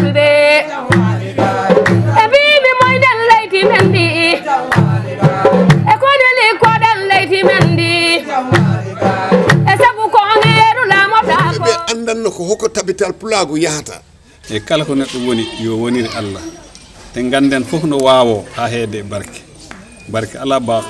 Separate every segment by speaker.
Speaker 1: Fulbe Ebibi moy den layti mendi E koneli ko den layti mendi E sabu ko ngeru la mota ko
Speaker 2: be andanno ko hokko tabital pulago yahata
Speaker 3: e kala ko neddo woni yo woniri Allah te ganden fof no waawo ha heede barke ala ba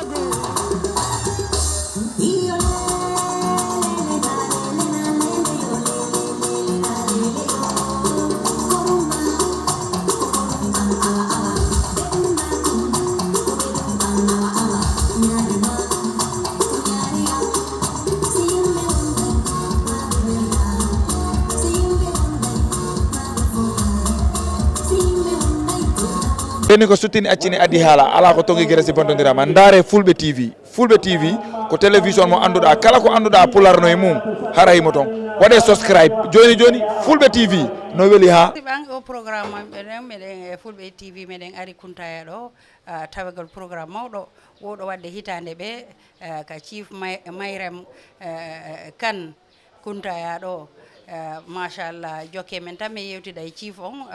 Speaker 4: ɓeni ko suttini accini addi haala ala ko tongi guere si bontodirama ndaare Fulbe TV ko télévision mo anduɗa kala ko anduɗa pularno e mum harayimo toon waɗe subscribe joni Fulbe TV no weeli ha
Speaker 5: ɓan o programme maɓɓe meɗen Fulbe TV meɗen ari kuntaya ɗo tawegal programme mawɗo woɗo wadde hitande ɓe ka chief Mairam kan kuntaya ɗo machallah jokke men tan min yewtida e chief on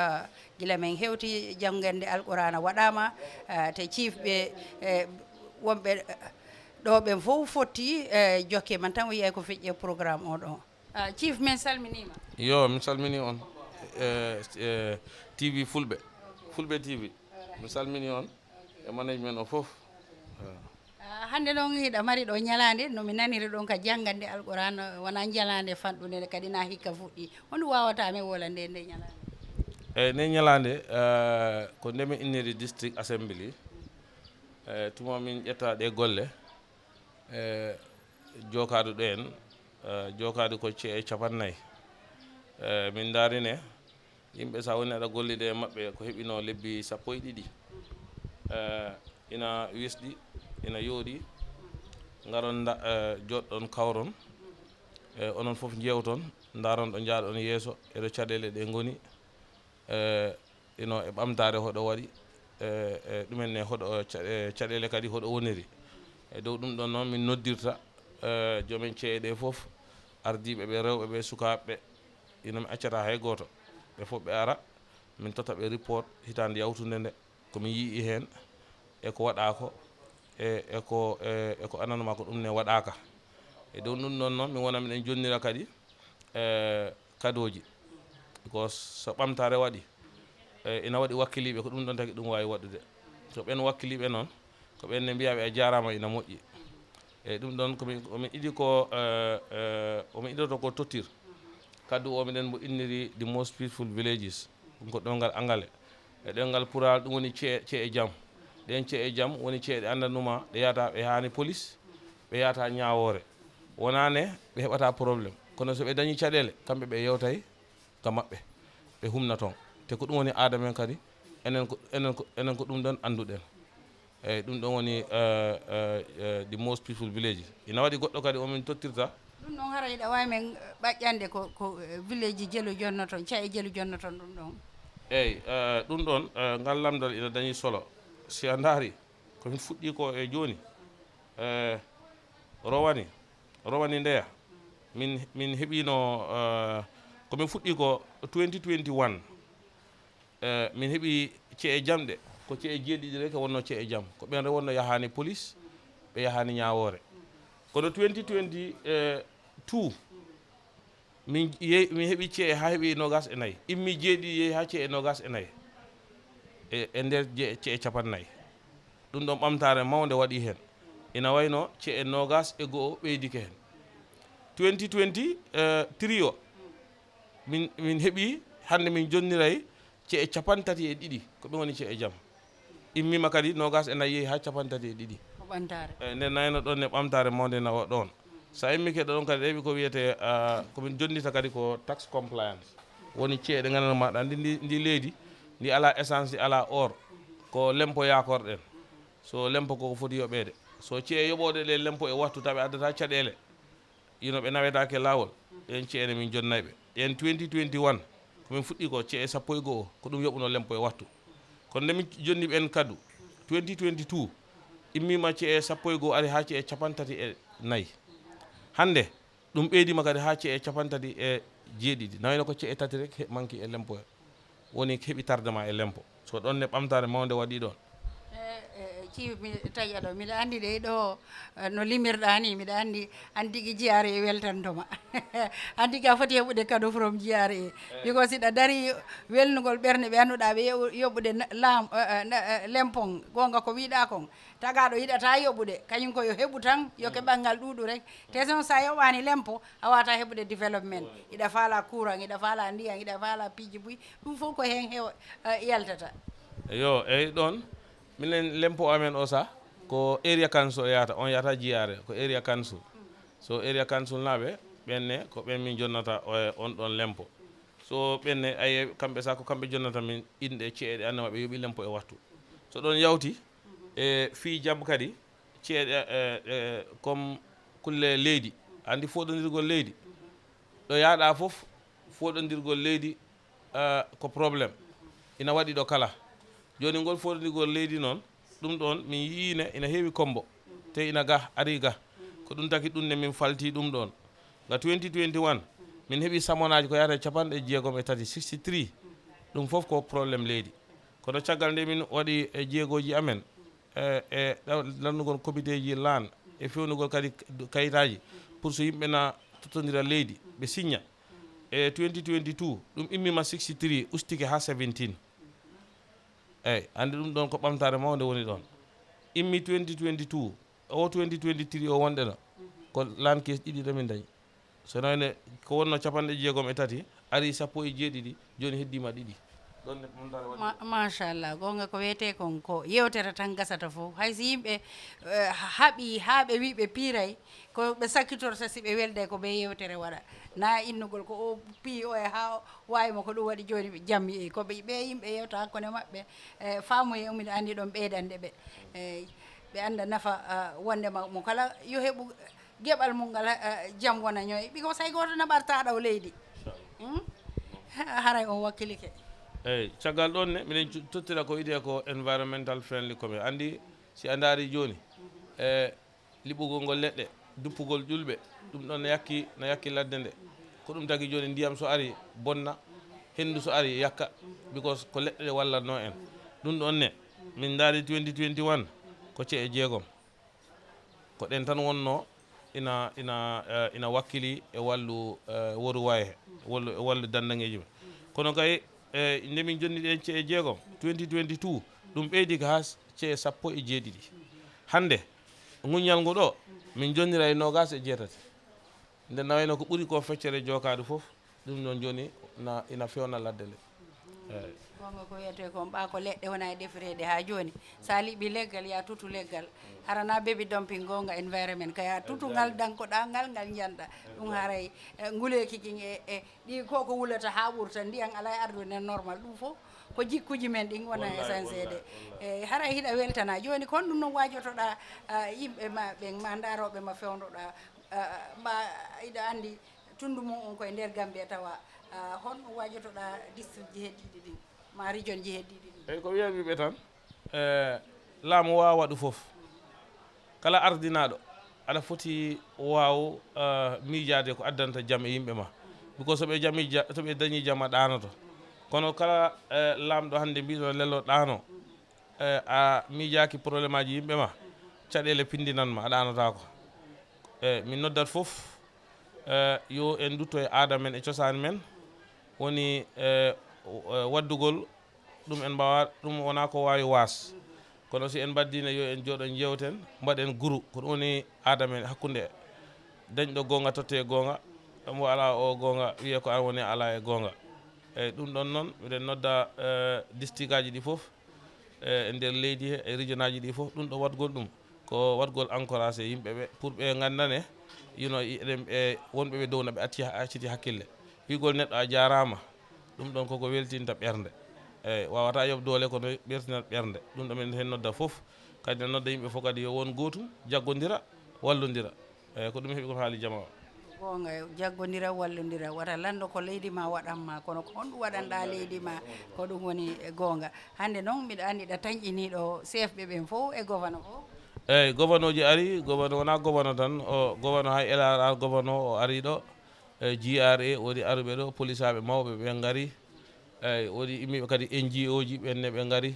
Speaker 5: gila men hewti janggande alqurana waɗama te chief ɓe wonɓe ɗo ɓen fof fotti jokke man tan o yiyay ko feƴƴe programme o ɗo chief men salminima
Speaker 6: yo mi salmini on TV Fulbe TV mi salmini on e management o fof
Speaker 5: hande ɗon hiɗa mari ɗo ñalande nomi naniri ɗon ka janggande alqurana wona ñalande fanɗude kadi na hikka fuɗɗi honɗum wawata men wola nde ñalande
Speaker 6: eyyi nde ñalande ko ndemi inniri district assembly tuma min ƴetta ɗe golle jokadu ɗo en jokadu ko ce e capannayyi min darine yimɓe sa woni aɗa gollide e mabɓe ko heɓino lebbi 12 ina wisɗi ina yooɗi garon joɗɗon kawron onon fof jewton daron ɗo jaaɗon yeeso eɗo caɗele ɗe goni ino e ɓamtare hoɗo waɗi ɗumenne hoɗo caɗele kadi hoɗo woniri e dow ɗum ɗon noon min noddirta jomen ceeɗe fof ardiɓe ɓe rewɓe ɓe sukaɓeɓe ino mi accata hay goto ɓe fof ɓe ara min tota ɓe report hitande yawtude nde komin yii hen eko waɗako eko ananuma ko ɗum ne waɗaka e dow ɗum ɗon noon min wona miɗen jonnira kadi kadoji because so ɓamtare waɗi ina waɗi wakkiliɓe ko ɗum ɗon tagi ɗum wawi waɗude so ɓen wakkiliɓe noon ko ɓenne mbiyaɓe a jarama ina moƴƴi eyyi ɗum ɗon omin iɗi ko omin iɗoto ko tottir kaddu o miɗen mo inniri the most peaceful villages ɗum ko ɗongal angale e ɗengal pural ɗum woni ce e jaam ɗen ce e jaam woni ceeɗe andanuma ɗe yahata ɓe hani police ɓe yahata ñawore wonane ɓe heɓata probléme kono so ɓe dañi caɗele kamɓe ɓe yewtay ka maɓɓe ɓe humna toon te ko ɗum woni aada men kadi enen ko ɗum ɗon anduɗen eyyi ɗum ɗon woni the most peaceful village ina waɗi goɗɗo kadi omin tottirta
Speaker 5: ɗum ɗon hara yiɗa wawi men ɓaƴƴande ko village jelu jonnoton caye jelu jonnoton ɗum ɗon
Speaker 6: eyyi ɗum ɗon ngal lamdal ina dañi solo si a daari komin fuɗɗi ko e joni rowani ndeya min heeɓino komin fuɗɗi ko 2021 min heeɓi ce e jamɗe ko ce e jeeɗiɗi rek wonno ce e jaam ko ɓen re wonno yahani police ɓe yahani ñawore kono 2022 min heeɓi ce e ha heeɓi 24 immi jeeɗiɗi yeehi ha ce e 24 e nder ce e capannayyi ɗum ɗon ɓamtare mawde waɗi hen ina wayno ce e 21 ɓeydike hen 2023 o min heeɓi hande min jonniray ce e 32 ko ɓe woni ce e jaam immima kadi 24 yeehi ha 32
Speaker 5: ko ɓantare
Speaker 6: nde nayno ɗon e ɓamtare mawde nawa ɗon sa immi keɗo ɗon kadi ɗeɓi ko wiyete komin jonnita kadi ko tax compliance woni ceeɗe ganana maɗa ndi leydi ndi ala essence ndi ala or ko lempo yakorɗen so lempo koko foti yoɓede so cee yoɓoɗe ɗe lempo e wattu taɓe addata caɗele ino ɓe nawetake lawol ɗen ceene min jonnayɓe ɗen 2021 komin fuɗɗi ko cee 11 ko ɗum yoɓuno lempo e wattu kono nde min jonniɓe en kaddu 2022 immima cee 11 ari ha cee 34 hande ɗum ɓeydima kadi ha cee 37 nawino ko cee 3 rek manki e lempo woni heɓi tardement e lempo so ɗon ne ɓamtare mawde waɗi ɗon
Speaker 5: ciif mi taƴa ɗo mbiɗa anndi ɗe ɗo no limirɗa ni mbiɗa anndi an tigi jiyare e weltantoma an tigi a foti heɓude cadeau from jiyare e because siɗa dari welnugol ɓernde ɓe annduɗa ɓe yoɓude lempon gonga ko wiɗa kon tagaɗo yiɗata yoɓude kañum ko yo heɓu tan yo keɓalngal ɗuɗu rek te son sa yoɓani lempo a wata heɓude développement iɗa faala courant iɗa faala ndiyam iɗa faala piiji buy ɗum fof ko hen yaltata
Speaker 6: yo eyyi ɗon minen lempo amen o sa ko area council yata on yata jiyare ko area council so area council naɓe ɓenne ko ɓen min jonnata on ɗon lempo so ɓenne aye kamɓe sa ko kamɓe jonnata min inɗe ceeɗe anne maɓe yooɓi lempo e wattu so ɗon yawti e fi jam kadi ceeɗe comme kulle leydi andi foɗodirgol leydi ɗo yaaɗa fof foɗodirgol leydi ko probléme ina waɗi ɗo kala joni ngol foɗodirgol leydi noon ɗum ɗon min yiine ina heewi kombo te ina ga ari ga ko ɗum taki ɗum ne min falti ɗum ɗon ga 2021 min heeɓi samonaji ko yata capanɗe jeegom e tati 63 ɗum fof ko probléme leydi kono caggal nde min waɗi e jeegoji amen e lannugol comité ji lan e fewnugol kadi kayitaji pour so yimɓe na totodira leydi ɓe signa e 2022 ɗum immima 63 ustike ha 17 eyyi andi ɗum ɗon ko ɓamtare mawde woni ɗon immi 2022 o 2023 o wonɗeno ko lan kes ɗiɗi ɗo min dañi so nawne ko wonno capanɗe jeegom e tati ari sappo e jeeɗiɗi joni heddima ɗiɗi ɗon ne ɓamtare waɗi
Speaker 5: machallah gonga ko wiyete kon ko yewtere tan gasata fof hayso yimɓe haaɓi ha ɓe wi ɓe piiray ko ɓe sakkitorta si ɓe welde ko ɓe yewtere waɗa na innugol ko o pii o e ha wawimo ko ɗum waɗi joni ɓe jammi e koɓe ɓe yimɓe yewta hakkude maɓɓe faamuye umiɗa andi ɗon ɓeydande ɓe ɓe anda nafa wondema mo kala yo heɓu gueɓal mum ngal jaam wona ñoy ɓiko say goto naɓarta ɗaw leydi haray on wakkilike
Speaker 6: eyyi caggal ɗon ne miɗen tottira ko wiyete ko environmental friendly commune andi si a daari joni e liɓugol ngol leɗɗe duppugol ƴulɓe ɗum ɗon no yakki ladde nde ko ɗum tagi joni ndiyam so ari bonna hendu so ari yakka because ko leɗɗe ɗe wallatno en ɗum ɗon ne min daari 2021 ko ceeɗe jeegom ko ɗen tan wonno ina wakkili e wallu woru waye e wallu dandaŋeji men kono kay nde min jonni ɗen ceeɗe jeegom 2022 ɗum ɓeydi ko ha ceeɗe sappo e jeeɗiɗi hande ŋuññal ngu ɗo min jonnira e nogas e jeetati nde nawayno ko ɓuri ko feccere jokade fof ɗum ɗon joni ina fewna ladde nde eyyi
Speaker 5: gonga ko wiyete kon ɓa ko leɗɗe wona e defirede ha joni sa liɓi leggal ya tutu leggal harana bebi dumping gonga environment kaya tutugal dankoɗa ngal janɗa ɗum haray nguleki kin e ɗi koko wulata ha ɓurta ndiyan ala e ardude normal ɗum fof ko jikkuji men ɗin wona essentiel de haray hiɗa weltana joni kon ɗum noon wajotoɗa yimɓe ma ɓen ma daroɓe ma fewnoɗa ma iɗa andi tundu mum on koye nder Gambia tawa honno wajotoɗa district ji heddiɗi ɗin ma region ji heddiɗi ɗin
Speaker 6: eyyi ko wiyamiɓe tan laamu wawa waɗu foof kala ardinaɗo aɗa foti waw miijade ko addanta jaam e yimɓe ma because soɓe dañi jaam a ɗanoto kono kala laamɗo hande mbiɗo lello ɗano a miijaki probléme aji yimɓe ma caɗele pindinanma a ɗanotako min noddat foof yo en dutto e aada men e cosaan men woni waddugol ɗum en mbawa ɗum wona ko wawi waas kono si en baddine yo en jooɗo jewten mbaɗen guru ko ɗum woni aada men hakkude dañɗo gonga totte gonga mo ala o gonga wiye ko an woni ala e gonga eyyi ɗum ɗon noon miɗen nodda district aji ɗi foof e nder leydi he e région aji ɗi foof ɗum ɗo waɗgol ɗum ko waɗgol encouragé yimɓeɓe pour ɓe gandane eɗen wonɓe ɓe dow naɓe acciti hakkille wigol neɗɗo a jarama ɗum ɗon koko weltinta ɓernde eyyi wawata yoɓ doole kono ɓertinat ɓernde ɗum ɗo min hen nodda foof kadi ne nodda yimɓe fof kadi yo won gotum jaggodira wallodira eyyi ko ɗum heeɓi kon haali jama o
Speaker 5: gonga jaggodira wallodira wata lando ko leydi ma waɗanma kono ko honɗum waɗanɗa leydi ma ko ɗum woni gonga hande noon mbiɗa andi ɗa tañƴiniɗo CFɓe ɓen fof e gouverneur fof
Speaker 6: eyyi gouverneur ji ari gouverneur wona gouverneur tan o gouverneur hay LRR gouverneur o ari ɗo GRA woni aruɓe ɗo police aɓe mawɓe ɓe gari eyyi woodi yimɓeɓe kadi NGO ji ɓenne ɓe ngari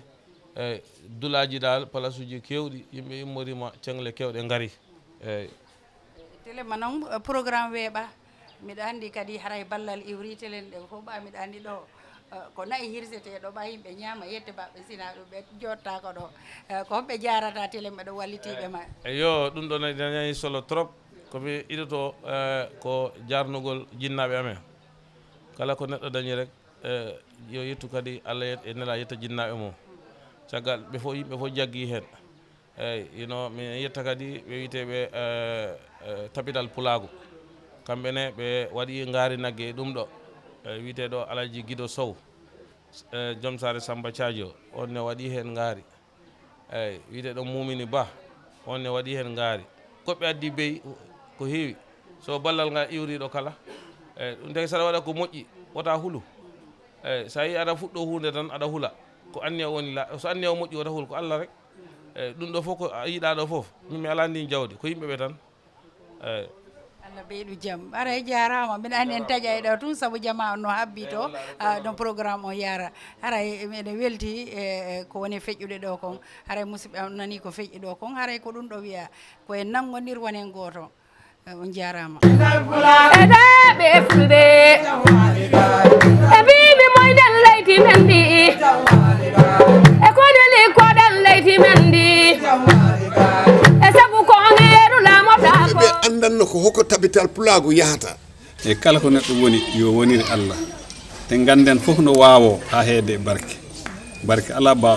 Speaker 6: eyyi dulaji dal place uji kewɗi yimɓe immorima cengle kewɗe ngari eyyi
Speaker 5: telema noon programme weeɓa miɗa anndi kadi haray ballal iwritelen ɗe fof ɓa miɗa anndi ɗo ko nayi hirseteɗo ɓa yimɓe ñaama yette baɓɓe sina ɗum ɓe jottako ɗo ko homɓe jarata télé mbaɗa wallitiɓe ma
Speaker 6: yo ɗum ɗo nani solo trop komi idoto ko jarnugol jinnaɓe amen kala ko neɗɗo dañi rek yo yettu kadi Allah e nela yetta jinnaɓe mum caggal ɓe fof yimɓe fof jaggi hen eyyi mi yetta kadi ɓe witeɓe tapital pulago kamɓene ɓe waɗi ngaari nagge e ɗum ɗo witeɗo Alaji Guido Sow joom sare Samba Thiadio on ne waɗi hen ngaari eyyi witeɗo Mumini Ba on ne waɗi hen ngaari koɓɓe addi beyi ko heewi so ballal ngal iwriɗo kala eyyi ɗum tagi saɗa waɗa ko moƴƴi wota huulu eyyi sa yi aɗa fuɗɗo hunde tan aɗa huula ko anniya woni so anniya o moƴƴi wota huul ko Allah rek eyyi ɗum ɗo fof ko yiɗa ɗo fof min mi ala ndin jawdi ko yimɓeɓe tan eyyi
Speaker 5: Allah ɓeydu jaam ara jarama mbiɗa anndi en taƴa e ɗo tun saabu jama no habbi to no programme o yara haray meɗen welti ko woni feƴƴuɗe ɗo kon haray musidɓe nani ko feƴƴi ɗo kon haray ko ɗum ɗo wiya koye nangodir wonen goto on jarama
Speaker 1: eɗeɓe fulɓe e mbiɓe moyɗen leydi men ndi e koneli koɗen leydi men ndi e saabu ko ngeeru lamoɗa
Speaker 2: ɓe andanno ko hokko tabital pulago yahata
Speaker 3: e kala ko neɗɗo woni yo wonire Allah te ganden fof no wawo ha heede barke ala ba